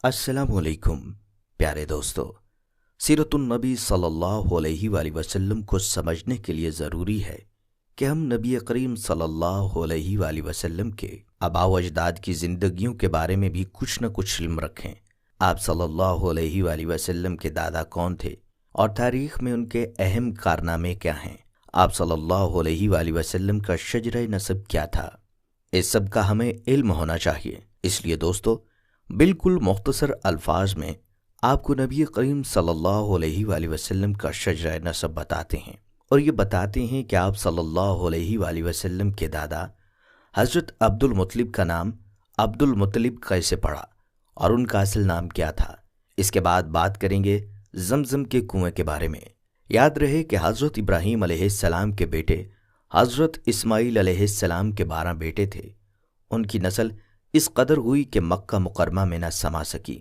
अस्सलाम वालेकुम प्यारे दोस्तों। सीरतुन नबी सल्लल्लाहु अलैहि वसल्लम को समझने के लिए ज़रूरी है कि हम नबी करीम सल्लल्लाहु अलैहि वसल्लम के आबा व अजदाद की ज़िंदगियों के बारे में भी कुछ न कुछ इल्म रखें। आप सल्लल्लाहु अलैहि वसल्लम के दादा कौन थे और तारीख़ में उनके अहम कारनामे क्या हैं। आप सल्लल्लाहु अलैहि वसल्लम का शजरा नसब क्या था, इस सब का हमें इल्म होना चाहिए। इसलिए दोस्तों, बिल्कुल मुख्तसर अल्फाज में आपको नबी करीम सल्लल्लाहु अलैहि वसल्लम का शजरा नसब बताते हैं और ये बताते हैं कि आप सल्लल्लाहु अलैहि वसल्लम के दादा हज़रत अब्दुल मुत्तलिब का नाम अब्दुल मुत्तलिब कैसे पड़ा और उनका असल नाम क्या था। इसके बाद बात करेंगे जमजम के कुएं के बारे में। याद रहे कि हज़रत इब्राहीम अलैहिस्सलाम के बेटे हज़रत इस्माईल अलैहिस्सलाम के 12 बेटे थे। उनकी नस्ल इस कदर हुई कि मक्का मुकरमा में न समा सकी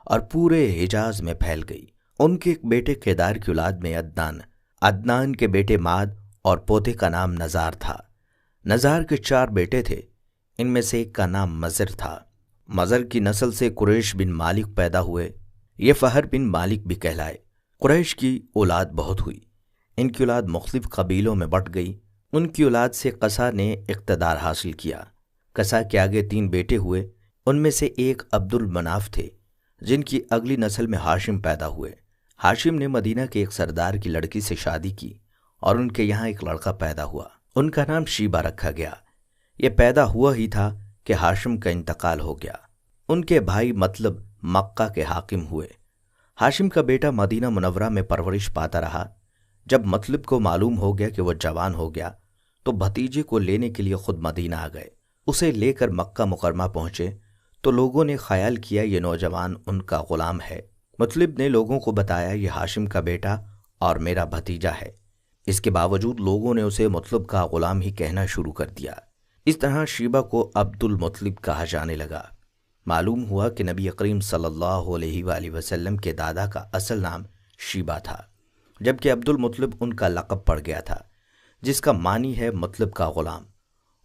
और पूरे हिजाज में फैल गई। उनके एक बेटे केदार की औलाद में अदनान के बेटे माद और पोते का नाम नज़ार था। नज़ार के 4 बेटे थे, इनमें से एक का नाम मज़र था। मज़र की नस्ल से कुरैश बिन मालिक पैदा हुए। ये फ़हर बिन मालिक भी कहलाए। कुरैश की औलाद बहुत हुई। इनकी औलाद मुख्तलिफ कबीलों में बट गई। उनकी औलाद से कसा ने इक़्तिदार हासिल किया। कसा के आगे 3 बेटे हुए, उनमें से एक अब्दुल मनाफ थे, जिनकी अगली नस्ल में हाशिम पैदा हुए। हाशिम ने मदीना के एक सरदार की लड़की से शादी की और उनके यहाँ एक लड़का पैदा हुआ। उनका नाम शीबा रखा गया। ये पैदा हुआ ही था कि हाशिम का इंतकाल हो गया। उनके भाई मतलब मक्का के हाकिम हुए। हाशिम का बेटा मदीना मुनव्वरा में परवरिश पाता रहा। जब मतलब को मालूम हो गया कि वह जवान हो गया तो भतीजे को लेने के लिए खुद मदीना आ गए। उसे लेकर मक्का मुकरमा पहुंचे तो लोगों ने ख्याल किया ये नौजवान उनका गुलाम है। मतलब ने लोगों को बताया ये हाशिम का बेटा और मेरा भतीजा है। इसके बावजूद लोगों ने उसे मतलब का गुलाम ही कहना शुरू कर दिया। इस तरह शीबा को अब्दुल मुत्तलिब कहा जाने लगा। मालूम हुआ कि नबी करीम सल्लल्लाहु अलैहि वसल्लम के दादा का असल नाम शीबा था, जबकि अब्दुल मुत्तलिब उनका लक़ब पड़ गया था, जिसका मानी है मतलब का गुलाम,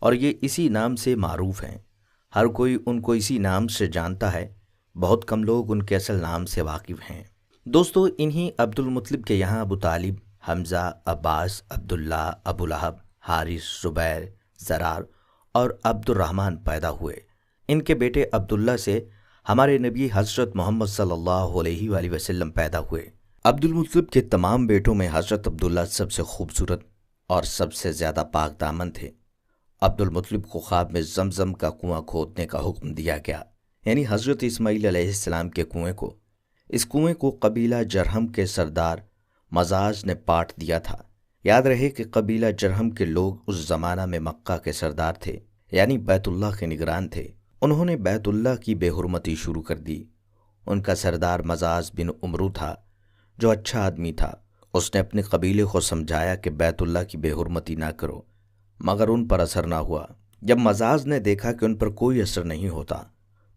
और ये इसी नाम से मारूफ हैं। हर कोई उनको इसी नाम से जानता है। बहुत कम लोग उनके असल नाम से वाकिफ़ हैं। दोस्तों, इन्हीं अब्दुल मुत्तलिब के यहाँ अबू तालिब, हमज़ा, अब्बास, अब्दुल्ला, अबू लहब, हारिस, ज़ुबैर, ज़रार और अब्दुर्रहमान पैदा हुए। इनके बेटे अब्दुल्ला से हमारे नबी हज़रत मोहम्मद सल्लल्लाहु अलैहि वसल्लम पैदा हुए। अब्दुल मुत्तलिब के तमाम बेटों में हज़रत अब्दुल्ला सबसे खूबसूरत और सबसे ज़्यादा पाक दामन थे। अब्दुल मुत्तलिब को ख्वाब में जमजम का कुआं खोदने का हुक्म दिया गया, यानी हज़रत इस्माईल अलैहिस्सलाम के कुएं को। इस कुएं को कबीला जरहम के सरदार मजाज ने पाट दिया था। याद रहे कि कबीला जरहम के लोग उस ज़माना में मक्का के सरदार थे, यानी बैतुल्लाह के निगरान थे। उन्होंने बैतुल्लाह की बेहुरमती शुरू कर दी। उनका सरदार मजाज बिन उमरू था, जो अच्छा आदमी था। उसने अपने कबीले को समझाया कि बैतुल्लाह की बेहुरमती ना करो, मगर उन पर असर ना हुआ। जब मजाज ने देखा कि उन पर कोई असर नहीं होता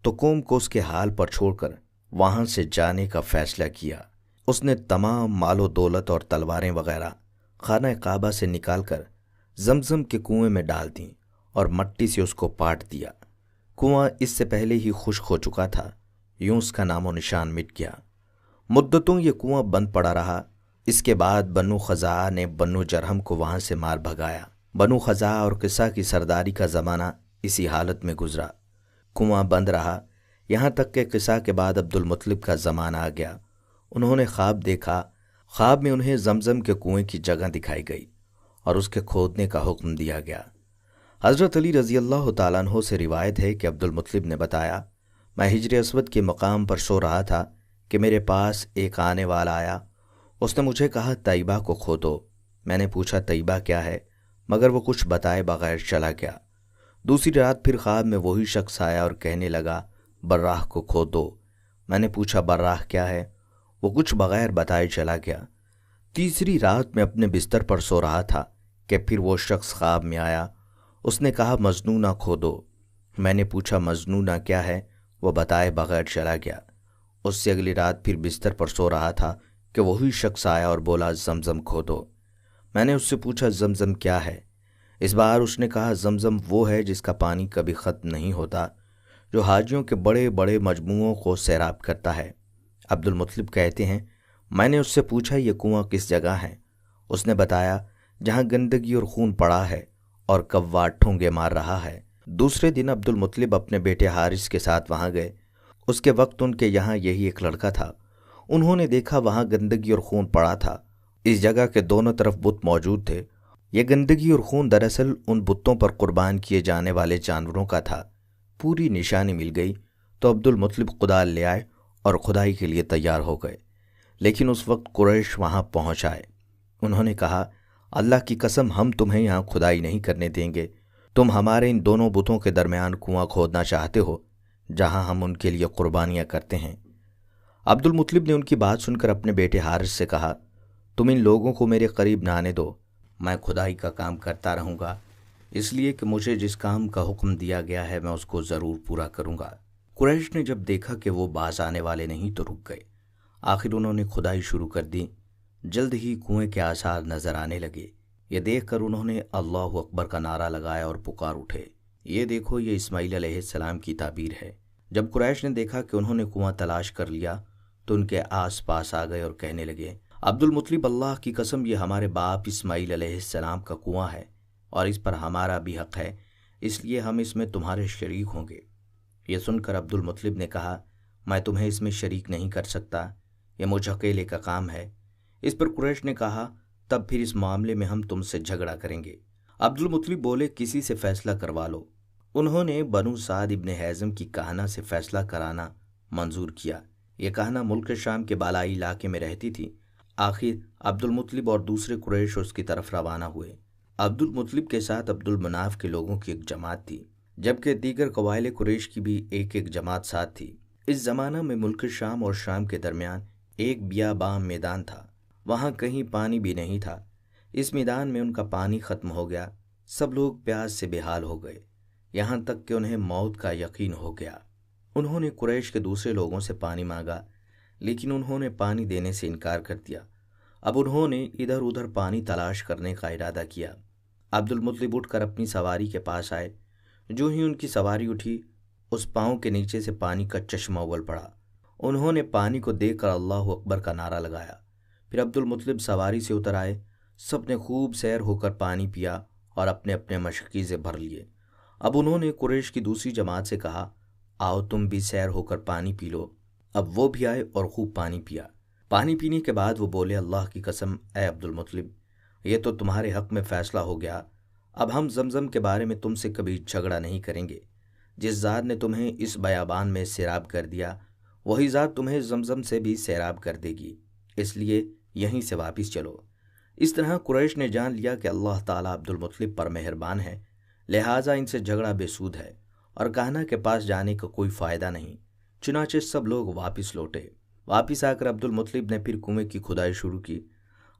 तो कौम को उसके हाल पर छोड़कर वहां से जाने का फैसला किया। उसने तमाम मालो दौलत और तलवारें वगैरह खाना काबा से निकालकर जमजम के कुएं में डाल दी और मट्टी से उसको पाट दिया। कुआं इससे पहले ही खुश्क हो चुका था, यूं उसका नामो निशान मिट गया। मुद्दतों ये कुआं बंद पड़ा रहा। इसके बाद बनु खज़ा ने बनु जरहम को वहां से मार भगाया। बनु खज़ा और किस्सा की सरदारी का ज़माना इसी हालत में गुजरा। कुआं बंद रहा, यहाँ तक कि किस्सा के बाद अब्दुल मुत्तलिब का ज़माना आ गया। उन्होंने ख्वाब देखा। ख्वाब में उन्हें जमजम के कुएं की जगह दिखाई गई और उसके खोदने का हुक्म दिया गया। हज़रत अली रज़ी अल्लाह तआला अन्हु से रिवायत है कि अब्दुल मुत्तलिब ने बताया, मैं हिज्र अस्वद के मकाम पर सो रहा था कि मेरे पास एक आने वाला आया। उसने मुझे कहा तैयबा को खोदो। मैंने पूछा तैयबा क्या है, मगर वो कुछ बताए बगैर चला गया। दूसरी रात फिर ख्वाब में वही शख्स आया और कहने लगा बर्राह को खोदो। मैंने पूछा बर्राह क्या है, वो कुछ बगैर बताए चला गया। तीसरी रात में अपने बिस्तर पर सो रहा था कि फिर वो शख्स ख्वाब में आया। उसने कहा मजनूना खोदो। मैंने पूछा मजनूना क्या है, वो बताए बगैर चला गया। उससे अगली रात फिर बिस्तर पर सो रहा था कि वही शख्स आया और बोला जमजम खोदो। मैंने उससे पूछा जमजम क्या है। इस बार उसने कहा जमजम वो है जिसका पानी कभी ख़त्म नहीं होता, जो हाजियों के बड़े बड़े मजमुओं को सैराब करता है। अब्दुल मुत्तलिब कहते हैं, मैंने उससे पूछा ये कुआं किस जगह है। उसने बताया, जहां गंदगी और खून पड़ा है और कव्वा ठोंगे मार रहा है। दूसरे दिन अब्दुल मुत्तलिब अपने बेटे हारिस के साथ वहां गए। उसके वक्त उनके यहाँ यही एक लड़का था। उन्होंने देखा वहां गंदगी और खून पड़ा था। इस जगह के दोनों तरफ बुत मौजूद थे। ये गंदगी और खून दरअसल उन बुतों पर कुर्बान किए जाने वाले जानवरों का था। पूरी निशानी मिल गई तो अब्दुल मुत्तलिब कुदाल ले आए और खुदाई के लिए तैयार हो गए। लेकिन उस वक्त कुरैश वहां पहुंच आए। उन्होंने कहा, अल्लाह की कसम, हम तुम्हें यहाँ खुदाई नहीं करने देंगे। तुम हमारे इन दोनों बुतों के दरमियान कुआं खोदना चाहते हो जहां हम उनके लिए कुर्बानियां करते हैं। अब्दुल मुत्तलिब ने उनकी बात सुनकर अपने बेटे हारिस से कहा, तुम इन लोगों को मेरे करीब ना आने दो। मैं खुदाई का काम करता रहूँगा, इसलिए कि मुझे जिस काम का हुक्म दिया गया है मैं उसको ज़रूर पूरा करूँगा। कुरैश ने जब देखा कि वो बाज आने वाले नहीं तो रुक गए। आखिर उन्होंने खुदाई शुरू कर दी। जल्द ही कुएं के आसार नजर आने लगे। ये देखकर उन्होंने अल्लाह अकबर का नारा लगाया और पुकार उठे, ये देखो, ये इस्माइल अलैहिस्सलाम की ताबीर है। जब कुरैश ने देखा कि उन्होंने कुआं तलाश कर लिया तो उनके आस पास आ गए और कहने लगे, अब्दुल मुत्तलिब, अल्लाह की कसम, ये हमारे बाप इस्माइल अलैहिस्सलाम का कुआं है और इस पर हमारा भी हक है, इसलिए हम इसमें तुम्हारे शरीक होंगे। ये सुनकर अब्दुल मुत्तलिब ने कहा, मैं तुम्हें इसमें शरीक नहीं कर सकता, यह मुझ अकेले का काम है। इस पर कुरैश ने कहा, तब फिर इस मामले में हम तुमसे झगड़ा करेंगे। अब्दुल मुत्तलिब बोले, किसी से फैसला करवा लो। उन्होंने बनु साद इब्न हैज़म की कहना से फैसला कराना मंजूर किया। यह कहना मुल्क शाम के बालाई इलाके में रहती थी। आखिर अब्दुल मुत्तलिब और दूसरे कुरैश उसकी तरफ रवाना हुए। अब्दुल मुत्तलिब के साथ अब्दुल मनाफ के लोगों की एक जमात थी, जबकि दीगर कबाइल कुरैश की भी एक एक जमात साथ थी। इस जमाना में मुल्क शाम और शाम के दरमियान एक बियाबान मैदान था। वहां कहीं पानी भी नहीं था। इस मैदान में उनका पानी खत्म हो गया। सब लोग प्यास से बेहाल हो गए, यहाँ तक कि उन्हें मौत का यकीन हो गया। उन्होंने कुरैश के दूसरे लोगों से पानी मांगा, लेकिन उन्होंने पानी देने से इनकार कर दिया। अब उन्होंने इधर उधर पानी तलाश करने का इरादा किया। अब्दुल मुत्तलिब उठकर अपनी सवारी के पास आए। जो ही उनकी सवारी उठी, उस पाँव के नीचे से पानी का चश्मा उबल पड़ा। उन्होंने पानी को देखकर अल्लाह अकबर का नारा लगाया। फिर अब्दुल मुत्तलिब सवारी से उतर आए। सब ने खूब सैर होकर पानी पिया और अपने अपने मशकीज़े भर लिए। अब उन्होंने कुरैश की दूसरी जमात से कहा, आओ तुम भी सैर होकर पानी पी लो। अब वो भी आए और खूब पानी पिया। पानी पीने के बाद वो बोले, अल्लाह की कसम, ए अब्दुल मुत्तलिब, ये तो तुम्हारे हक में फ़ैसला हो गया। अब हम जमजम के बारे में तुमसे कभी झगड़ा नहीं करेंगे। जिस ज़ात ने तुम्हें इस बयाबान में सैराब कर दिया, वही ज़ात तुम्हें जमजम से भी सैराब कर देगी, इसलिए यहीं से वापस चलो। इस तरह कुरैश ने जान लिया कि अल्लाह ताला अब्दुल मुत्तलिब पर मेहरबान है, लिहाजा इनसे झगड़ा बेसूद है और कहना के पास जाने का कोई फ़ायदा नहीं। चुनाचे सब लोग वापस लौटे। वापस आकर अब्दुल मुत्तलिब ने फिर कुएं की खुदाई शुरू की।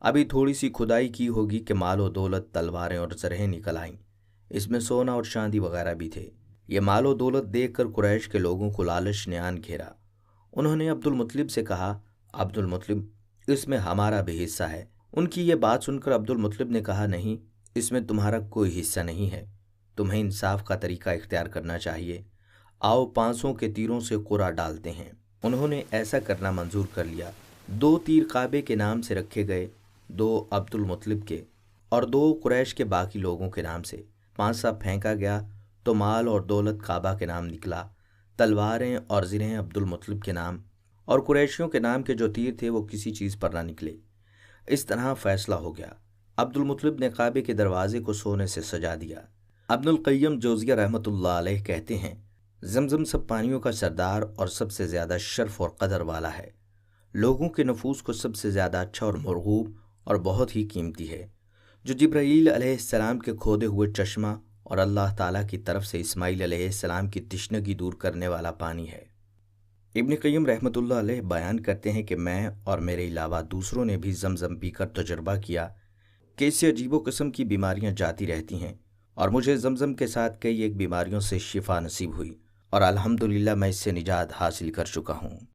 अभी थोड़ी सी खुदाई की होगी कि मालो दौलत, तलवारें और जरहें निकल आईं। इसमें सोना और चांदी वगैरह भी थे। ये मालो दौलत देखकर कुरैश के लोगों को लालच ने आन घेरा। उन्होंने अब्दुल मुत्तलिब से कहा, अब्दुल मुत्तलिब, इसमें हमारा भी हिस्सा है। उनकी ये बात सुनकर अब्दुल मुत्तलिब ने कहा, नहीं, इसमें तुम्हारा कोई हिस्सा नहीं है। तुम्हें इंसाफ का तरीका इख्तियार करना चाहिए। आओ 500 के तीरों से कुरा डालते हैं। उन्होंने ऐसा करना मंजूर कर लिया। 2 तीर काबे के नाम से रखे गए, 2 अब्दुल मुत्तलिब के और 2 कुरैश के बाकी लोगों के नाम से। 5 फेंका गया तो माल और दौलत काबा के नाम निकला, तलवारें और ज़रहें अब्दुल मुत्तलिब के नाम, और कुरैशियों के नाम के जो तीर थे वो किसी चीज़ पर ना निकले। इस तरह फैसला हो गया। अब्दुल मुत्तलिब ने काबे के दरवाजे को सोने से सजा दिया। इब्नुल क़य्यिम जौज़िया रहमतुल्लाह अलैह कहते हैं, जमजम सब पानियों का सरदार और सबसे ज़्यादा शर्फ और कदर वाला है। लोगों के नफूस को सबसे ज़्यादा अच्छा और मरगूब और बहुत ही कीमती है, जो जिब्राईल अलैहिस्सलाम के खोदे हुए चश्मा और अल्लाह ताला की तरफ से इस्माईल अलैहिस्सलाम की तिश्नगी दूर करने वाला पानी है। इब्न क़य्यिम रहमतुल्लाह अलैह बयान करते हैं कि मैं और मेरे अलावा दूसरों ने भी जमजम पीकर तजुर्बा किया कि इससे अजीबो किस्म की बीमारियां जाती रहती हैं, और मुझे जमजम के साथ कई एक बीमारियों से शिफा नसीब हुई और अल्हम्दुलिल्लाह मैं इससे निजात हासिल कर चुका हूँ।